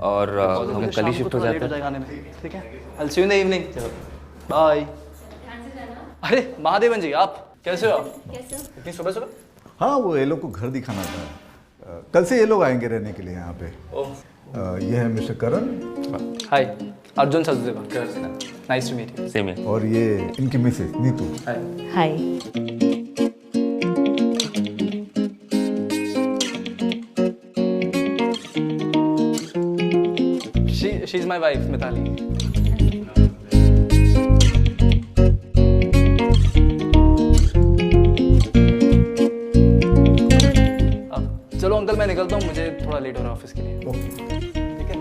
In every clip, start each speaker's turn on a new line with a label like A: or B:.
A: और हम कल ही शिफ्ट हो जाते हैं।
B: ठीक है, I'll see you in the evening. Bye. अरे महादेवन जी, आप कैसे हो?
C: कैसे हो?
B: इतनी सुबह सुबह?
D: हाँ, वो ये लोग को घर दिखाना था। कल से ये लोग आएंगे रहने के लिए यहाँ पे। ये है mister Karan.
B: Hi, Arjun Sachdeva. Nice to meet you.
A: Same है।
D: और ये इनकी Mrs Neetu.
C: Hi.
B: She is my wife, Mitali. चलो अंकल, मैं निकलता हूँ, मुझे थोड़ा लेट हो रहा है ऑफिस के लिए। ठीक है,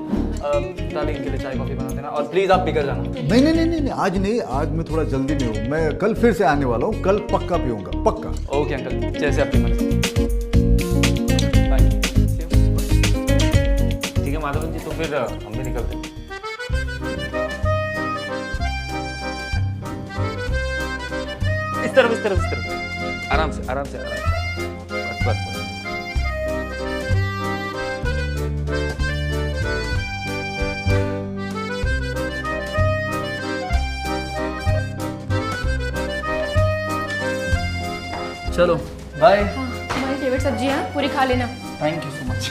B: डार्लिंग के लिए चाय कॉफी बना देना, और प्लीज आप पीकर जाना।
D: नहीं नहीं नहीं नहीं, आज नहीं, आज मैं थोड़ा जल्दी में हूँ। मैं कल फिर से आने वाला हूँ, कल पक्का पीऊंगा, पक्का।
B: ओके अंकल, जैसे आपकी मर्जी। बाय।
A: ठीक है माधवन जी, तो फिर हम भी निकलते हैं। इस तरफ इस तरफ इस तरफ, आराम से आराम से आराम से, बस बस बस।
B: चलो बाय।
C: हाँ, तुम्हारी फेवरेट सब्जी है, पूरी खा लेना।
B: Thank you so much.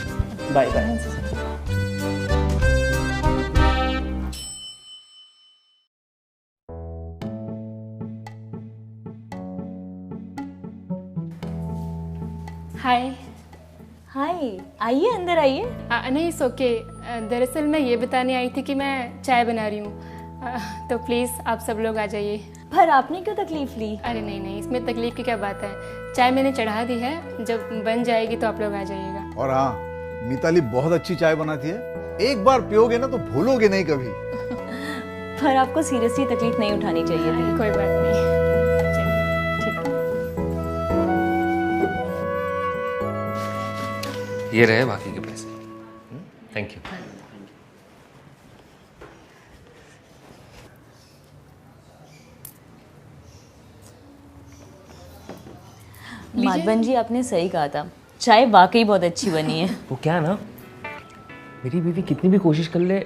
B: Bye bye.
C: Hi.
E: Hi, आइए अंदर आइए।
C: नहीं, इट्स ओके। दरअसल मैं ये बताने आई थी कि मैं चाय बना रही हूँ, तो प्लीज़ आप सब लोग आ जाइए।
E: पर आपने क्यों तकलीफ ली?
C: अरे नहीं नहीं, इसमें तकलीफ की क्या बात है, चाय मैंने चढ़ा दी है, जब बन जाएगी तो आप लोग आ जाइएगा।
D: और हाँ, मिताली बहुत अच्छी चाय बनाती है, एक बार पियोगे ना तो भूलोगे नहीं कभी।
E: पर आपको सीरियसली तकलीफ नहीं उठानी चाहिए थी।
C: कोई बात नहीं।
A: ये रहे बाकी के पैसे। Thank you.
E: माधवन जी, आपने सही कहा था, चाय वाकई बहुत अच्छी बनी है।
A: वो क्या ना, मेरी बीवी कितनी भी कोशिश कर ले,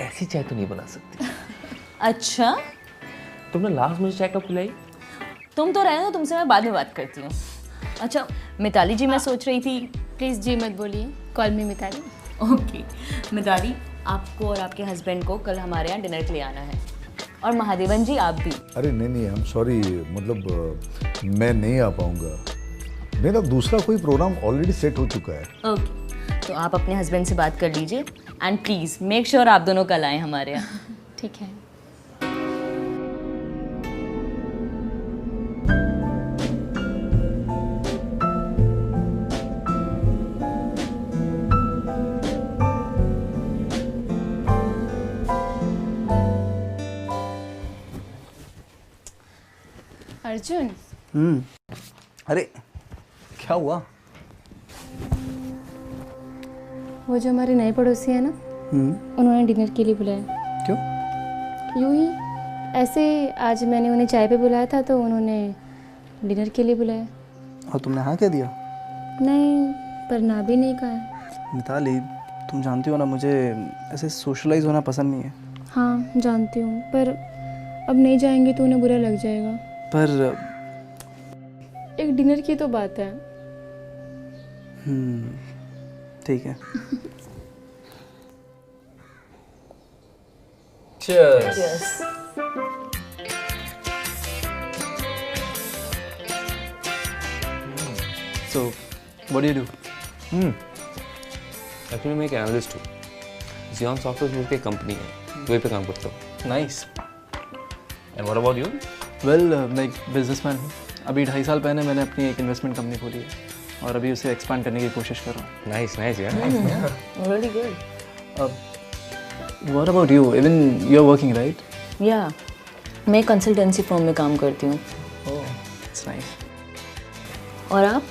A: ऐसी चाय तो नहीं बना सकती।
E: अच्छा,
A: तुमने लास्ट मुझे चाय कब पिलाई?
E: तुम तो रहे हो, तुमसे मैं बाद में बात करती हूँ। अच्छा मिताली जी, मैं सोच रही थी।
C: प्लीज़ जी मत बोलिए, call me Mitali.
E: Okay Mitali, आपको और आपके हस्बैंड को कल हमारे यहाँ डिनर के लिए आना है, और महादेवन जी आप भी।
D: अरे नहीं नहीं, I'm सॉरी, मतलब मैं नहीं आ पाऊंगा, मेरा दूसरा कोई प्रोग्राम ऑलरेडी सेट हो चुका है।
E: ओके, तो आप अपने हस्बैंड से बात कर लीजिए, एंड प्लीज़ मेक श्योर आप दोनों कल आएँ हमारे यहाँ।
C: ठीक है। अर्जुन।
B: अरे क्या हुआ?
C: वो जो हमारे नए पड़ोसी है ना, उन्होंने डिनर के लिए बुलाया।
B: क्यों?
C: यूं ही ऐसे, आज मैंने उन्हें चाय पे बुलाया था तो उन्होंने डिनर के लिए बुलाया।
B: और तुमने हाँ कह दिया?
C: नहीं, पर ना भी नहीं कहा।
B: मिताली, तुम जानती हो ना, मुझे ऐसे सोशलाइज होना पसंद नहीं है।
C: हाँ जानती हूँ, पर अब नहीं जाएंगे तो उन्हें बुरा लग जाएगा।
B: पर
C: एक डिनर की तो बात है।
B: ठीक है।
E: Cheers.
B: So, what do you do?
A: Actually मैं एक एनालिस्ट हूँ, जियॉन सॉफ्टवेयर ग्रुप की कंपनी है, वहीं पे काम करता हूँ।
B: Nice.
A: And what about you?
B: Well, मैं एक बिजनेसमैन हूँ। अभी 2.5 साल पहले मैंने अपनी एक इन्वेस्टमेंट कंपनी खोली है, और अभी उसे एक्सपांड करने की कोशिश कर रहा हूँ।
A: नाइस नाइस यार।
E: Really good.
B: What about you? Even you're working, right?
E: या मैं कंसल्टेंसी फर्म में काम करती हूँ।
B: Oh, it's nice.
E: और आप?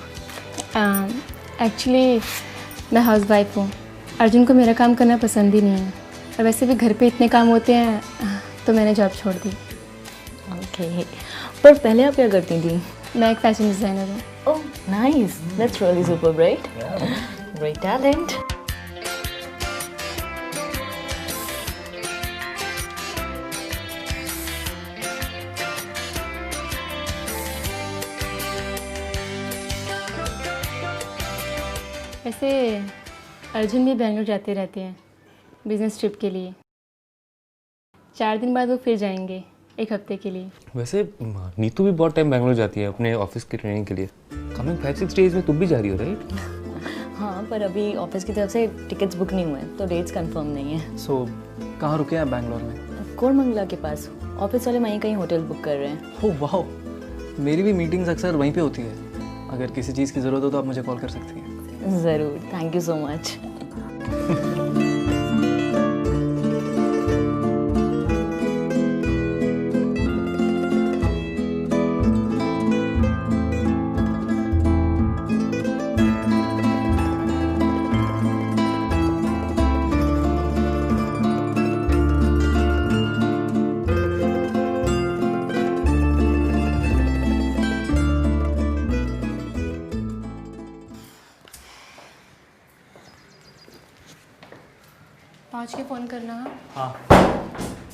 C: एक्चुअली मैं हाउसवाइफ हूँ। अर्जुन को मेरा काम करना पसंद ही नहीं है, और वैसे भी घर पे इतने काम होते हैं, तो मैंने जॉब छोड़ दी।
E: ओके, पर पहले आप क्या करती थी?
C: मैं एक फैशन डिज़ाइनर हूँ।
E: Oh nice, that's really super, right? Great talent.
C: वैसे अर्जुन भी बेंगलोर जाते रहते हैं बिजनेस ट्रिप के लिए। 4 दिन बाद वो फिर जाएंगे, 1 हफ्ते के लिए।
A: वैसे नीतू भी बहुत टाइम बैंगलोर जाती है अपने ऑफिस की ट्रेनिंग के लिए। कमिंग 5-6 डेज में तुम भी जा रही हो, राइट?
E: हाँ, पर अभी ऑफिस की तरफ से टिकट्स बुक नहीं हुए हैं तो डेट्स कंफर्म नहीं है।
B: सो कहाँ रुके हैं बैंगलोर में?
E: कोरमंगला के पास। ऑफिस वाले वहीं कहीं होटल बुक कर रहे हैं।
B: ओह वाह, मेरी भी मीटिंग्स अक्सर वहीं पे होती है। अगर किसी चीज़ की ज़रूरत हो तो आप मुझे कॉल कर सकती हैं।
E: ज़रूर, थैंक यू सो मच।
C: पहुँच के फ़ोन करना।
B: हाँ,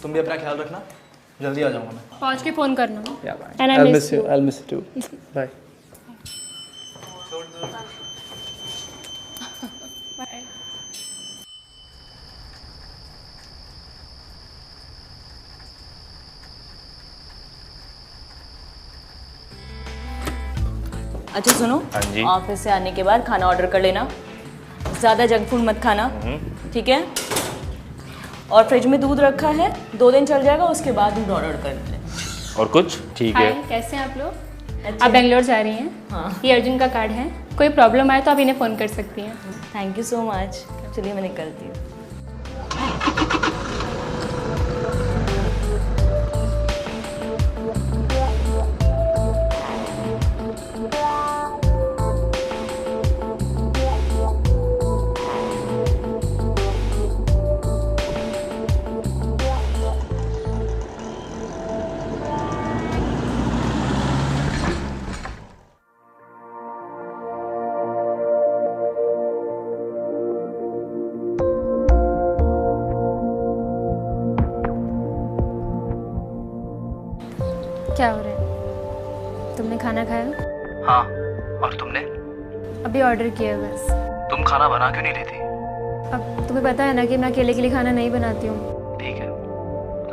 B: तुम भी अपना ख्याल रखना, जल्दी आ जाऊँगा मैं।
C: पहुँच के फ़ोन करना।
B: And I'll miss you. I'll miss you too. Bye.
E: अच्छा सुनो,
A: हाँ जी।
E: ऑफिस से आने के बाद खाना ऑर्डर कर लेना। ज़्यादा जंक फूड मत खाना, ठीक है? और फ्रिज में दूध रखा है, 2 दिन चल जाएगा, उसके बाद दूध ऑर्डर कर लेते हैं।
A: और कुछ? ठीक
C: हाय,
A: है।
C: कैसे हैं आप लोग?
E: अच्छा।
C: आप बेंगलोर जा रही हैं?
E: हाँ।
C: ये अर्जुन का कार्ड है, कोई प्रॉब्लम आए तो आप इन्हें फ़ोन कर सकती हैं।
E: Thank you so much. चलिए मैं निकलती हूँ।
C: क्या हो रहा है? तुमने खाना खाया?
B: हाँ, और तुमने?
C: अभी ऑर्डर किया है बस।
B: तुम खाना बना क्यों नहीं लेती?
C: अब तुम्हें पता है ना कि मैं अकेले के लिए खाना नहीं बनाती हूँ।
B: ठीक है,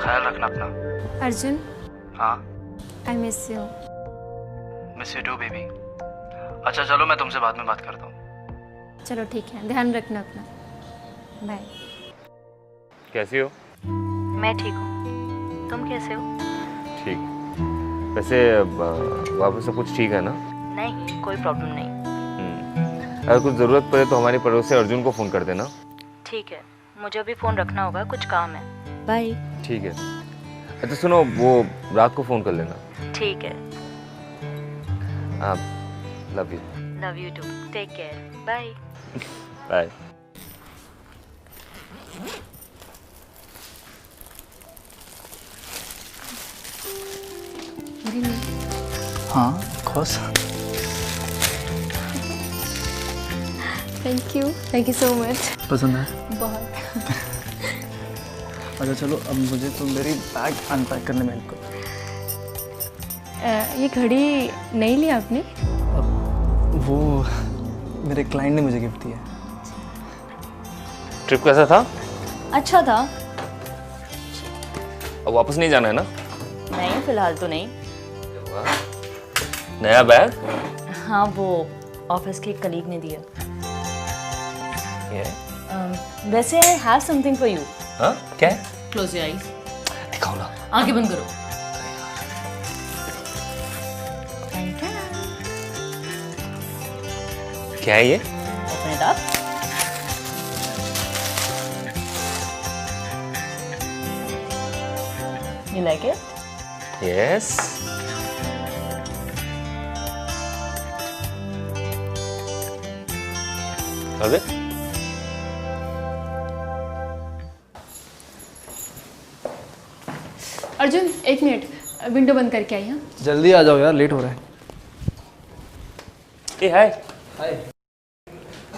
B: ख्याल रखना अपना।
C: अर्जुन,
B: हाँ,
C: I miss you.
B: Miss you too baby. अच्छा चलो, मैं तुमसे बाद में बात करता हूँ।
C: चलो ठीक है, ध्यान रखना अपना। बाय।
A: कैसी हो?
E: मैं ठीक हूँ, तुम कैसे हो?
A: ठीक। वैसे वहाँ पे सब कुछ ठीक है ना?
E: नहीं, कोई प्रॉब्लम नहीं।
A: अगर कुछ ज़रूरत पड़े तो हमारे पड़ोसी अर्जुन को फ़ोन कर देना।
E: ठीक है, मुझे अभी फ़ोन रखना होगा, कुछ काम है। बाय।
A: ठीक है। अच्छा सुनो, वो रात को फ़ोन कर लेना।
E: ठीक है।
A: हाँ, love you.
E: Love you too, take care, bye.
A: Bye.
B: हाँ, of course.
C: Thank you so much.
B: पसंद है?
C: बहुत।
B: अच्छा चलो, अब मुझे तो मेरी बैग अनपैक करने में हेल्प करो।
C: ये घड़ी नहीं ली आपने?
B: अब वो मेरे क्लाइंट ने मुझे गिफ्ट दिया।
A: ट्रिप कैसा था?
E: अच्छा था।
A: अब वापस नहीं जाना है ना?
E: नहीं, फिलहाल तो नहीं।
A: नया बैग?
E: हाँ, वो ऑफिस के एक कलीग ने दिया। वैसे I have something for you.
A: हाँ, क्या है?
E: Close your eyes.
A: दिखाओ ना।
E: आंखें बंद करो।
A: क्या है ये?
E: Open it up. You like it?
A: Yes. Okay.
C: Arjun, 1 minute, window बंद करके आई। हाँ,
B: जल्दी आ जाओ यार, लेट हो रहा है।
A: ए हाय।
B: हाय,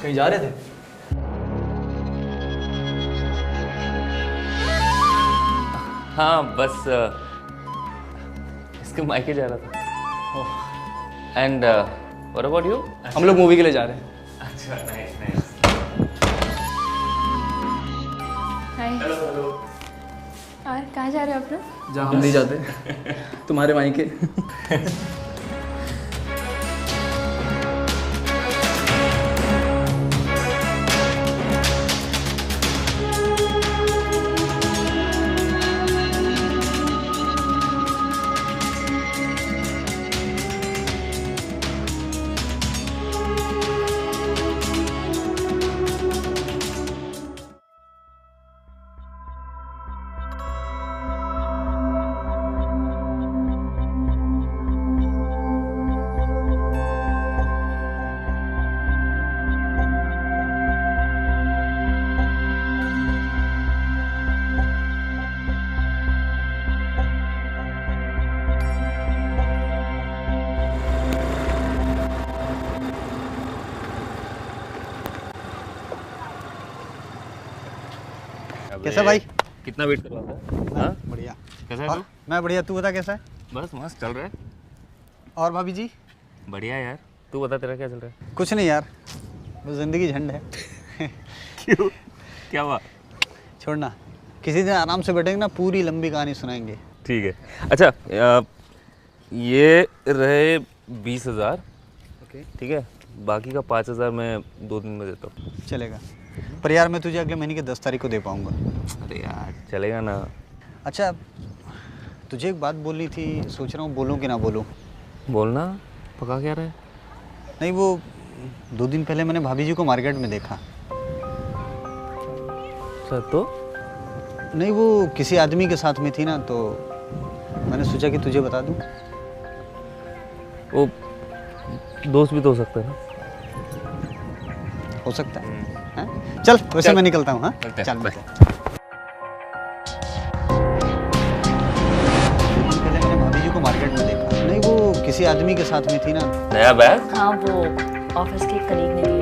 B: कहीं जा रहे थे?
A: हाँ, बस इसके मायके जा रहा था। And what about you?
B: हम लोग मूवी के लिए जा रहे हैं।
A: अच्छा नाइस नाइस।
C: हाय।
A: हेलो।
C: और कहाँ जा रहे हो आप लोग?
B: जहाँ हम नहीं जाते तुम्हारे वहीं के।
F: कैसा भाई?
A: कितना वेट करवाता है? हाँ
F: बढ़िया।
A: कैसा है
F: और
A: तू?
F: मैं बढ़िया, तू बता कैसा है?
A: बस मस्त चल रहा है।
F: और भाभी जी?
A: बढ़िया यार, तू बता तेरा क्या चल रहा है?
F: कुछ नहीं यार, बस जिंदगी झंड है।
A: क्यों, क्या हुआ?
F: छोड़ना, किसी दिन आराम से बैठेंगे ना, पूरी लंबी कहानी सुनाएंगे।
A: ठीक है। अच्छा ये रहे 20,000।
F: ओके,
A: ठीक है, बाकी का 5,000 मैं 2 दिन में देता हूँ।
F: चलेगा। पर यार मैं तुझे अगले महीने की 10 तारीख को दे पाऊंगा।
A: अरे यार चलेगा ना।
F: अच्छा, तुझे एक बात बोलनी थी, सोच रहा हूँ बोलूँ कि ना बोलूँ।
A: बोलना, पका क्या रहा है?
F: नहीं, वो 2 दिन पहले मैंने भाभी जी को मार्केट में देखा।
A: सर तो
F: नहीं, वो किसी आदमी के साथ में थी ना, तो मैंने सोचा कि तुझे बता दूँ।
A: वो दोस्त भी तो हो सकता है ना।
F: हो सकता है। हाँ? चल वैसे
A: चल।
F: मैं निकलता हूँ। हाँ
A: चलते हैं,
F: चल
A: बाय।
F: मिलते हैं। पहले मैंने भाभी जी को मार्केट में देखा। नहीं, वो किसी आदमी के साथ में थी ना।
A: नया बैग?
E: हाँ, वो ऑफिस के कलीग ने दिया।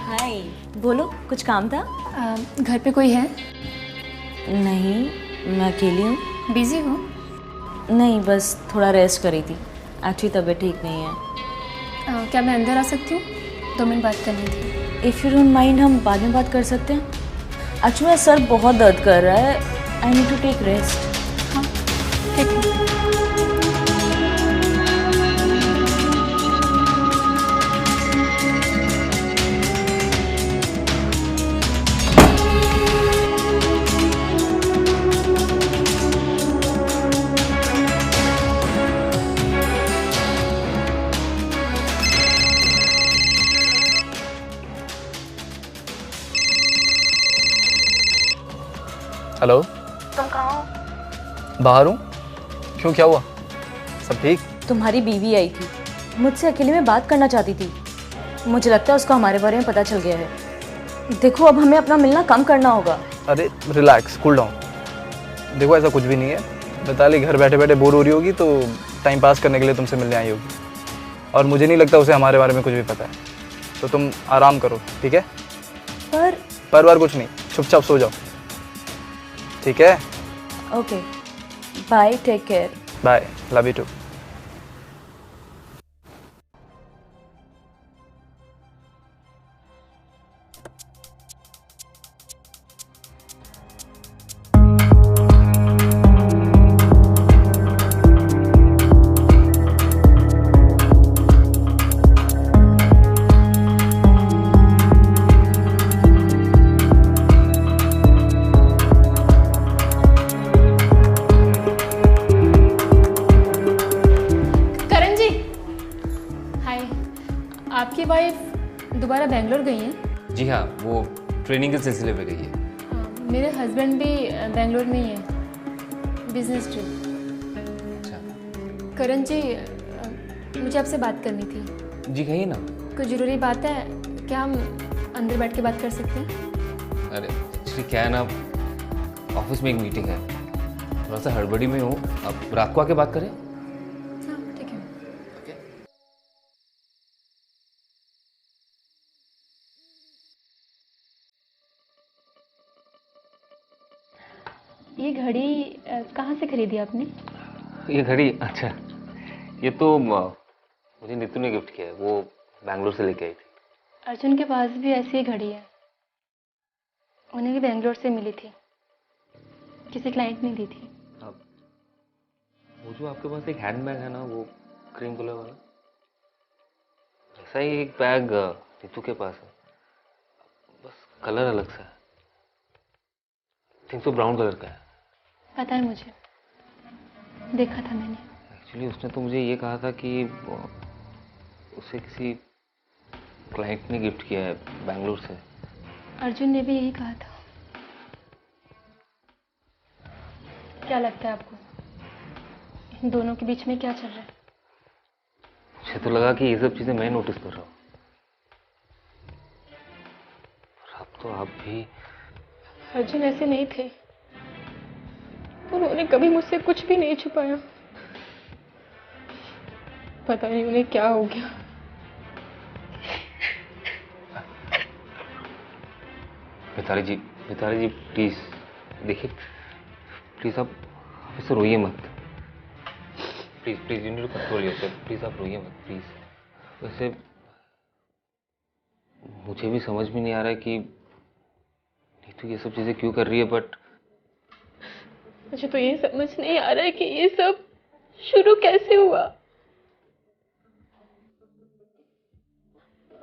E: हाय, बोलो, कुछ काम था?
C: घर पे कोई है?
E: नहीं, मैं अकेली हूँ।
C: बिजी हो?
E: नहीं, बस थोड़ा रेस्ट करी थी। एक्चुअली तबीयत ठीक नहीं है।
C: क्या मैं अंदर आ सकती हूँ? 2 मिनट बात करनी थी।
E: इफ़ यू डोंट माइंड, हम बाद में बात कर सकते हैं। एक्चुअली मेरा सर बहुत दर्द कर रहा है। I need to take rest.
C: हाँ ठीक है।
B: हेलो,
E: तुम कहाँ हो?
B: बाहर हूँ। क्यों, क्या हुआ? सब ठीक?
E: तुम्हारी बीवी आई थी, मुझसे अकेले में बात करना चाहती थी। मुझे लगता है उसको हमारे बारे में पता चल गया है। देखो, अब हमें अपना मिलना कम करना होगा।
B: अरे रिलैक्स, कूल डाउन। देखो, ऐसा कुछ भी नहीं है। मिताली घर बैठे बैठे बोर हो रही होगी, तो टाइम पास करने के लिए तुमसे मिलने आई होगी। और मुझे नहीं लगता उसे हमारे बारे में कुछ भी पता है। तो तुम आराम करो, ठीक है? पर कुछ नहीं, चुपचाप सो जाओ, ठीक है?
E: Okay, bye, take care.
B: Bye, love you too.
C: आपकी वाइफ दोबारा बेंगलोर गई हैं?
A: जी हाँ, वो ट्रेनिंग के सिलसिले में गई है।
C: मेरे हस्बैंड भी बेंगलोर में ही है, बिजनेस ट्रिप।
A: अच्छा,
C: करण जी, मुझे आपसे बात करनी थी।
A: जी कहिए ना।
C: कोई ज़रूरी बात है क्या? हम अंदर बैठ के बात कर सकते हैं?
A: अरे एक्चुअली क्या है ना, ऑफिस में एक मीटिंग है, थोड़ा सा हड़बड़ी में हूँ। अब रात को आके बात करें?
C: हाँ ठीक है। ये घड़ी कहाँ से खरीदी आपने?
A: ये घड़ी, अच्छा ये तो मुझे नीतू ने गिफ्ट किया है, वो बैंगलोर से लेके आई थी।
C: अर्जुन के पास भी ऐसी ही घड़ी है, उन्हें भी बेंगलोर से मिली थी, किसी क्लाइंट ने दी थी।
A: अब वो जो आपके पास एक हैंड बैग है ना, वो क्रीम कलर वाला, वैसा ही एक बैग नीतू के पास है, बस कलर अलग सा है। थिंक तो ब्राउन कलर का है।
C: पता है मुझे, देखा था मैंने।
A: एक्चुअली उसने तो मुझे ये कहा था कि उसे किसी क्लाइंट ने गिफ्ट किया है बैंगलोर से।
C: अर्जुन ने भी यही कहा था। क्या लगता है आपको, इन दोनों के बीच में क्या चल रहा है?
A: मुझे तो लगा कि ये सब चीजें मैं नोटिस कर रहा हूँ, और अब तो आप भी।
C: अर्जुन ऐसे नहीं थे, उन्होंने कभी मुझसे कुछ भी नहीं छुपाया। पता नहीं उन्हें क्या हो गया।
A: मिताली जी प्लीज देखिए, प्लीज आप इससे रोइए मत, please you need to control yourself, please आप रोइए मत प्लीज। वैसे मुझे भी समझ में नहीं आ रहा है कि नीतू ये सब चीजें क्यों कर रही है, बट
C: मुझे तो ये समझ नहीं आ रहा है कि ये सब शुरू कैसे हुआ।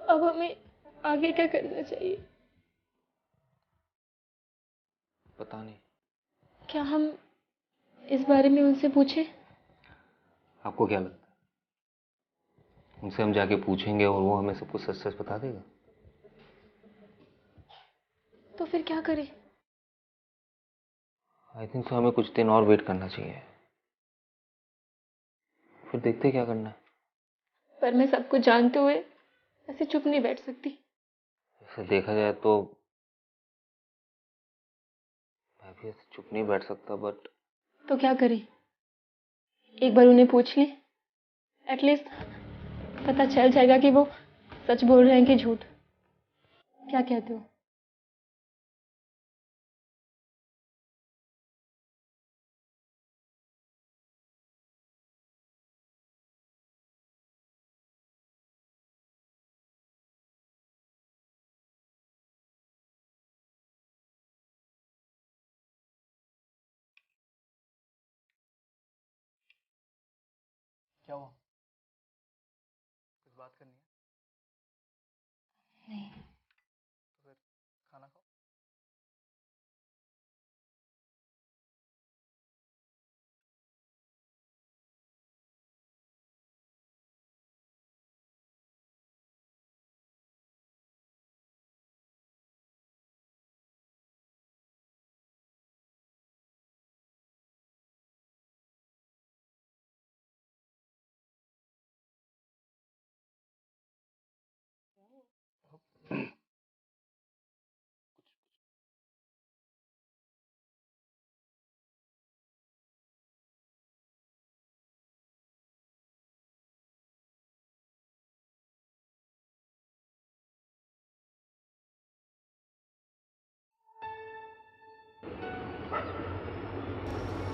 C: अब हमें आगे क्या करना चाहिए?
A: पता नहीं।
C: क्या हम इस बारे में उनसे पूछें?
A: आपको क्या लगता है, उनसे हम जाके पूछेंगे और वो हमें सब कुछ सच सच बता देगा?
C: तो फिर क्या करें?
A: आई थिंक तो हमें कुछ दिन और वेट करना चाहिए, फिर देखते क्या करना है।
C: पर मैं सब कुछ जानते हुए ऐसे चुप नहीं बैठ सकती।
A: वैसे देखा जाए तो मैं भी ऐसे चुप नहीं बैठ सकता, बट
C: तो क्या करें? एक बार उन्हें पूछ लें, एटलीस्ट पता चल जाएगा कि वो सच बोल रहे हैं कि झूठ। क्या कहते हो?
B: क्या हुआ? कुछ बात करनी है?
C: नहीं।
B: तो फिर खाना खाओ।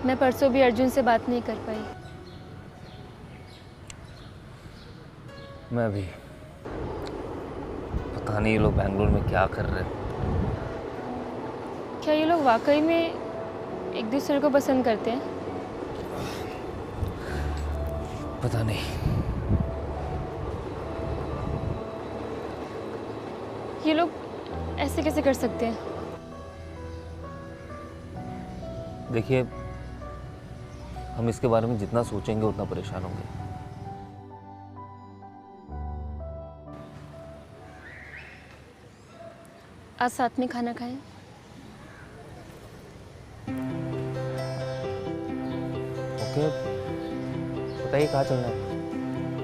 C: मैं परसों भी अर्जुन से बात नहीं कर पाई।
A: मैं भी। पता नहीं ये लोग बैंगलोर में क्या कर रहे हैं।
C: क्या ये लोग वाकई में एक दूसरे को पसंद करते हैं?
A: पता नहीं।
C: ये लोग ऐसे कैसे कर सकते हैं?
A: देखिए, हम इसके बारे में जितना सोचेंगे उतना परेशान होंगे।
C: आज साथ में खाना खाएं?
A: ओके, बताइए कहाँ चलना है?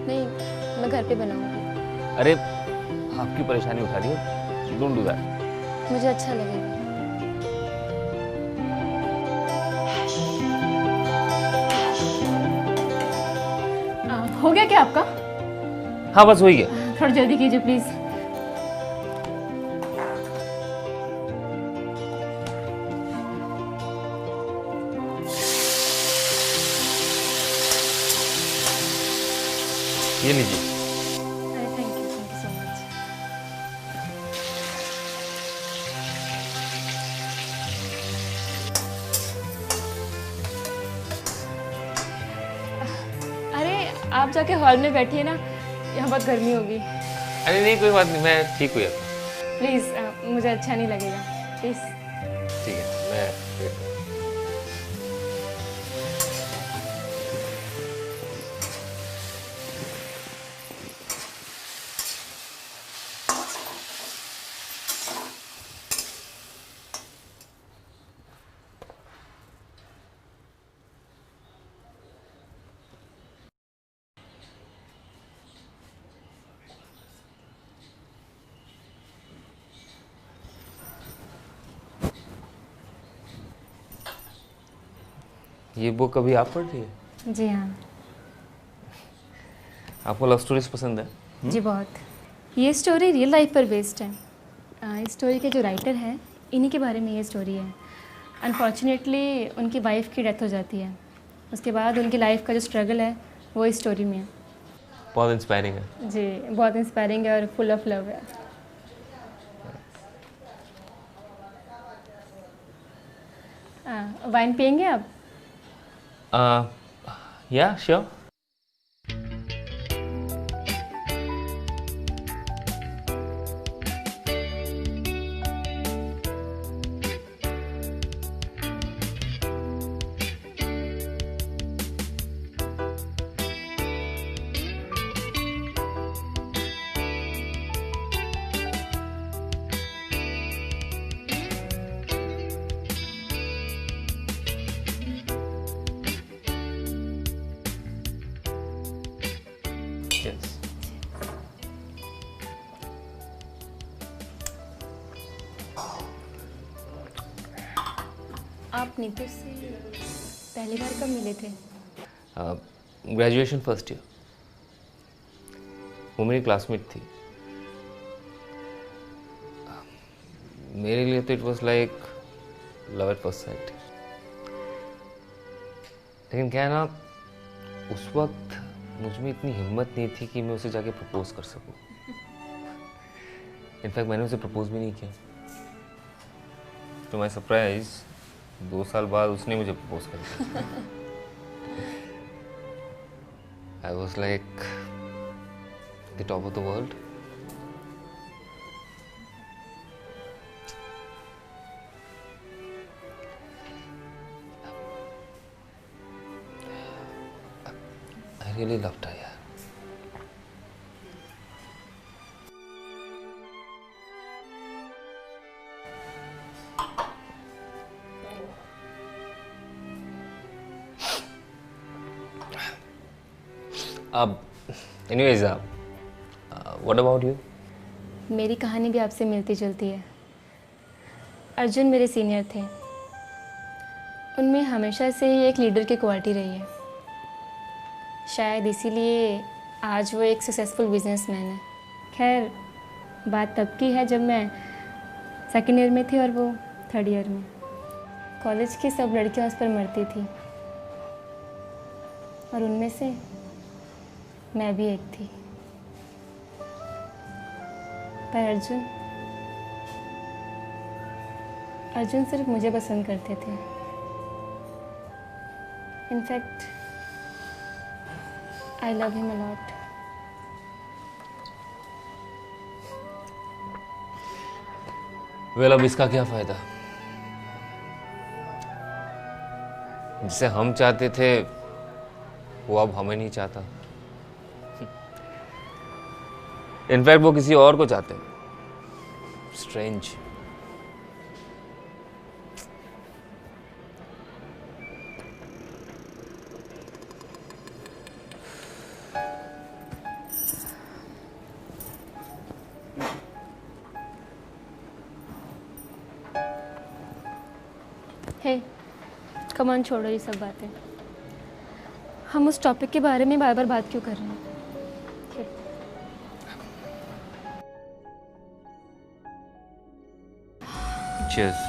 C: नहीं, मैं घर पे बनाऊंगी।
A: अरे आपकी परेशानी उठा रही है, डोंट डू दैट।
C: मुझे अच्छा लगेगा। हो गया क्या आपका?
A: हाँ बस हो ही गया।
C: थोड़ा जल्दी कीजिए प्लीज।
A: ये लीजिए।
C: Thank you so much. अरे आप जाके हॉल में बैठिए ना, यहाँ बहुत गर्मी होगी।
A: अरे नहीं कोई बात नहीं, मैं ठीक हूँ यार।
C: प्लीज़ मुझे अच्छा नहीं लगेगा, प्लीज़।
A: ठीक है मैं ये बुक अभी आप पढ़ रही है?
C: जी हाँ।
A: आपको लव स्टोरीज पसंद है?
C: जी बहुत। ये स्टोरी रियल लाइफ पर बेस्ड है। इस स्टोरी के जो राइटर हैं इन्हीं के बारे में ये स्टोरी है। अनफॉर्चुनेटली उनकी वाइफ की डेथ हो जाती है, उसके बाद उनकी लाइफ का जो स्ट्रगल है वो इस स्टोरी में है।
A: बहुत इंस्पायरिंग है।
C: जी बहुत इंस्पायरिंग है और फुल ऑफ लव है। वाइन पियेंगे आप?
A: या श्योर। Yes.
C: आप नीतू से पहली बार कब मिले थे?
A: Graduation first year. वो मेरी क्लासमेट थी। मेरे लिए तो it was like love at first sight. लेकिन क्या है ना, उस वक्त मुझ में इतनी हिम्मत नहीं थी कि मैं उसे जाके प्रपोज कर सकूं। इनफैक्ट मैंने उसे प्रपोज भी नहीं किया। तो माय सरप्राइज 2 साल बाद उसने मुझे प्रपोज कर दिया। I was like the top of the world. I really loved her, yeah. Anyways, what about you?
C: मेरी कहानी भी आपसे मिलती जुलती है। अर्जुन मेरे सीनियर थे। उनमें हमेशा से ही एक लीडर की क्वालिटी रही है। शायद इसीलिए आज वो एक सक्सेसफुल बिजनेसमैन है। खैर बात तब की है जब मैं सेकेंड ईयर में थी और वो थर्ड ईयर में। कॉलेज की सब लड़कियां उस पर मरती थी और उनमें से मैं भी एक थी। पर अर्जुन सिर्फ मुझे पसंद करते थे। In fact I love him a lot.
A: Well, अब इसका क्या फायदा? जिसे हम चाहते थे वो अब हमें नहीं चाहता। इनफैक्ट वो किसी और को चाहते हैं। स्ट्रेंज।
C: हे कम ऑन, छोड़ो ये सब बातें। हम उस टॉपिक के बारे में बार बार बात क्यों कर रहे हैं?
A: चीयर्स।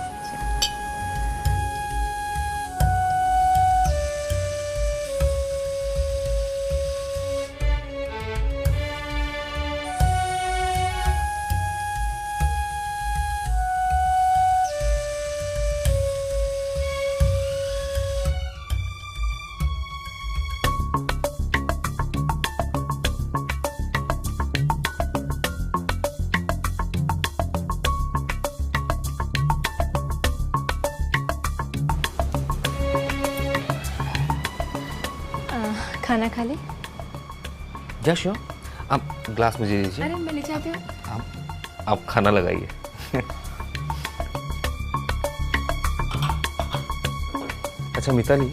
C: खाना खा ले?
A: या श्योर, आप ग्लास मुझे दीजिए।
C: अरे मैं ले जाती हूँ।
A: आप खाना लगाइए। अच्छा मिताली,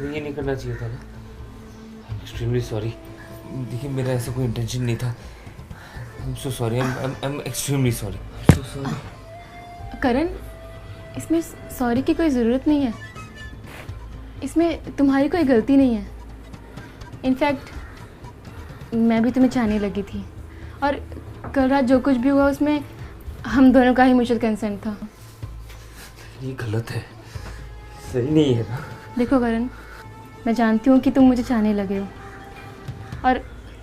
A: ये नहीं करना चाहिए था ना। I am extremely sorry. देखिए मेरा ऐसा कोई इंटेंशन नहीं था। I am so sorry. I am extremely sorry. So sorry.
C: Karan, इसमें सॉरी की कोई ज़रूरत नहीं है। इसमें तुम्हारी कोई गलती नहीं है। इनफैक्ट मैं भी तुम्हें चाहने लगी थी, और कल रात जो कुछ भी हुआ उसमें हम दोनों का ही म्यूचुअल कंसेंट था।
A: ये गलत है, सही नहीं है ना।
C: देखो करण, मैं जानती हूँ कि तुम मुझे चाहने लगे हो, और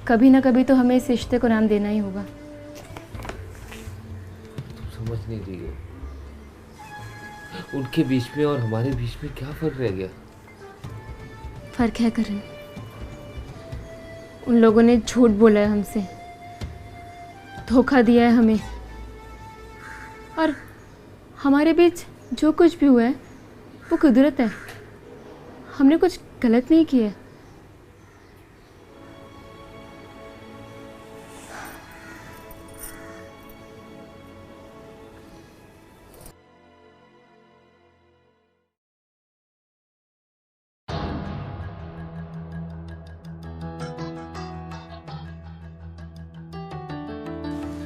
C: कभी ना कभी तो हमें इस रिश्ते को नाम देना ही होगा।
A: तुम समझ नहीं रही हो, उनके बीच में और हमारे बीच में क्या फर्क रह गया?
C: फर्क है करण, उन लोगों ने झूठ बोला है हमसे, धोखा दिया है हमें, और हमारे बीच जो कुछ भी हुआ है वो कुदरत है। हमने कुछ गलत नहीं किया।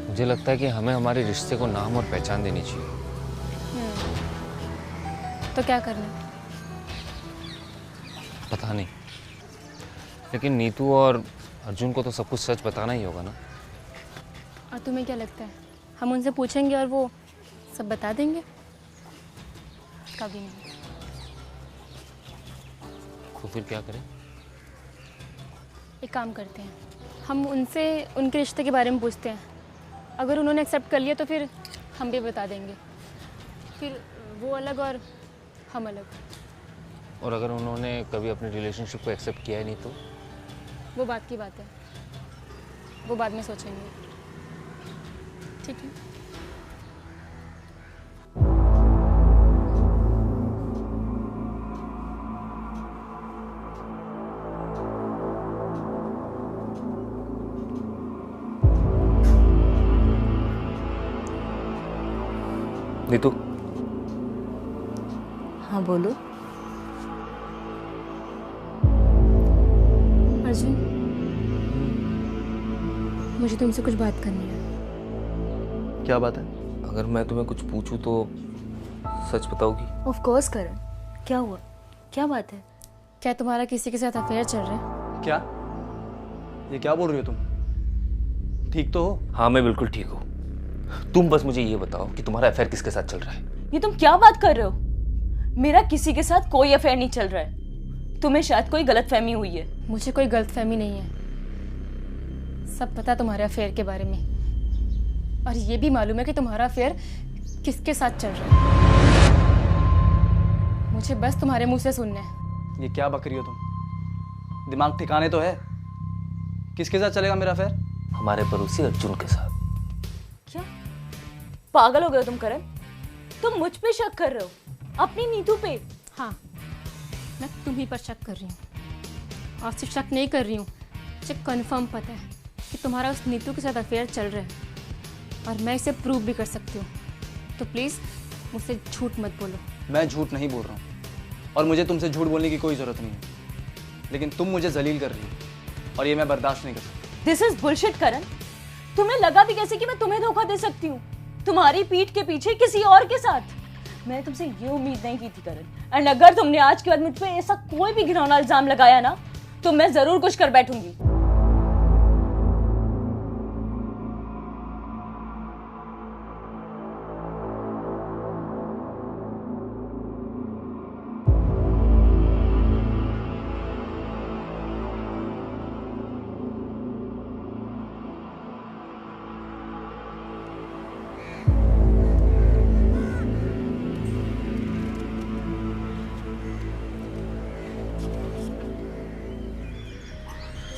A: मुझे लगता है कि हमें हमारे रिश्ते को नाम और पहचान देनी चाहिए।
C: तो क्या करना?
A: पता नहीं, लेकिन नीतू और अर्जुन को तो सब कुछ सच बताना ही होगा ना।
C: और तुम्हें क्या लगता है हम उनसे पूछेंगे और वो सब बता देंगे? कभी नहीं।
A: तो फिर क्या करें?
C: एक काम करते हैं, हम उनसे उनके रिश्ते के बारे में पूछते हैं। अगर उन्होंने एक्सेप्ट कर लिया तो फिर हम भी बता देंगे। फिर वो अलग और हम अलग।
A: और अगर उन्होंने कभी अपने रिलेशनशिप को एक्सेप्ट किया ही नहीं तो?
C: वो बात की बात है, वो बाद में सोचेंगे। ठीक है।
A: नीतू।
E: हाँ बोलो।
C: अर्जुन, मुझे तुमसे कुछ बात करनी है।
B: क्या बात है?
A: अगर मैं तुम्हें कुछ पूछूं तो सच बताओगी?
E: ऑफ कोर्स करण, क्या हुआ, क्या बात है?
C: क्या तुम्हारा किसी के साथ अफेयर चल रहा है?
B: क्या? ये क्या बोल रही हो तुम? ठीक तो हो?
A: हाँ मैं बिल्कुल ठीक हूँ। तुम बस मुझे ये बताओ कि तुम्हारा अफेयर किसके साथ चल रहा है?
E: ये तुम क्या बात कर रहे हो? मेरा किसी के साथ कोई अफेयर नहीं चल रहा है। तुम्हें शायद कोई गलतफहमी हुई है।
C: मुझे कोई गलतफहमी नहीं है, सब पता तुम्हारे अफेयर के बारे में, और ये भी मालूम है कि तुम्हारा अफेयर किसके साथ चल रहा है। मुझे बस तुम्हारे मुंह से सुनना है।
B: ये क्या बक रही हो तुम? दिमाग ठिकाने तो है? किसके साथ चलेगा मेरा अफेयर?
A: हमारे पड़ोसी अर्जुन के साथ।
E: क्या पागल हो गए हो तुम करण? तुम मुझ पे शक कर रहे हो, अपनी नीतू पे?
C: हाँ, मैं तुम्ही पर शक कर रही हूँ, और सिर्फ शक नहीं कर रही हूँ, मुझे कंफर्म पता है कि तुम्हारा उस नीतू के साथ अफेयर चल रहा है, और मैं इसे प्रूव भी कर सकती हूँ। तो प्लीज़ मुझसे झूठ मत बोलो।
B: मैं झूठ नहीं बोल रहा हूँ, और मुझे तुमसे झूठ बोलने की कोई ज़रूरत नहीं है, लेकिन तुम मुझे जलील कर रही हो, और ये मैं बर्दाश्त नहीं कर सकता।
E: दिस इज बुलशिट करण। तुम्हें लगा भी कैसे कि मैं तुम्हें धोखा दे सकती हूँ, तुम्हारी पीठ के पीछे किसी और के साथ? मैंने तुमसे ये उम्मीद नहीं की थी करण, एंड अगर तुमने आज के बाद मुझ पे ऐसा कोई भी घिनौना इल्जाम लगाया ना, तो मैं जरूर कुछ कर बैठूंगी।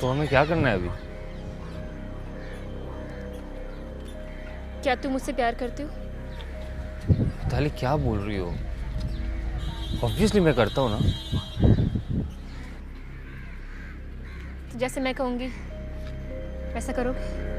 A: तो हमें क्या करना है अभी?
C: क्या तुम मुझसे प्यार करते हो?
A: मिताली क्या बोल रही हो? ऑब्वियसली मैं करता हूँ ना।
C: तो जैसे मैं कहूँगी वैसा करोगे?